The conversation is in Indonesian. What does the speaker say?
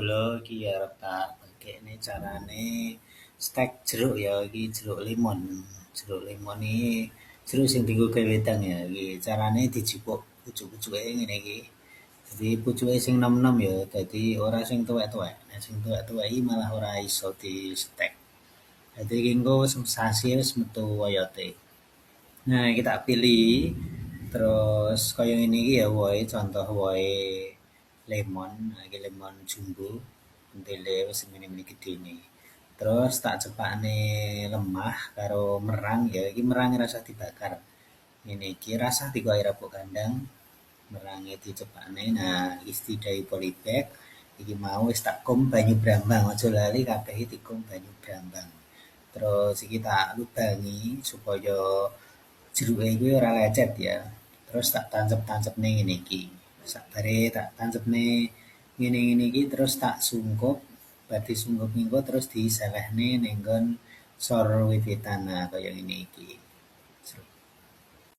Kula iki arep tak bagekne carane stek jeruk ya, iki jeruk limon. Jeruk limon iki jeruk sing dienggo gawe wedang ya. Iki carane dijupuk pucuk-pucuke ngene iki. Jadi pucuke sing nom-nom ya, dadi ora sing tuwek-tuwek. Nek sing tuwek-tuwek iki malah ora iso di stek. Dadi iki engko sensasi wis metu oyote. Nah, iki tak pilih terus kaya ngene iki ya wohe, contoh wohe lemon, nah, iki lemon jumbo, entele wis semene-mene gedene. Terus tak cepakne lemah karo merang ya, iki merang rasa dibakar. Ngene iki rasa digo air rabuk kandang, merange dicepakne. Nah, iki didahi polybag. Iki mau wis tak kum banyu brambang, aja lali kabeh iki dikum banyu brambang. Terus iki tak lubangi supaya jeruke kuwi ora lecet ya. Terus tak tancep-tancepne ngene iki. Sabare tak tancepne ngene-ngene iki terus tak sungkup. Bar disungkup engko terus diselehne ning nggon sor wit-witan nah kaya ngene iki.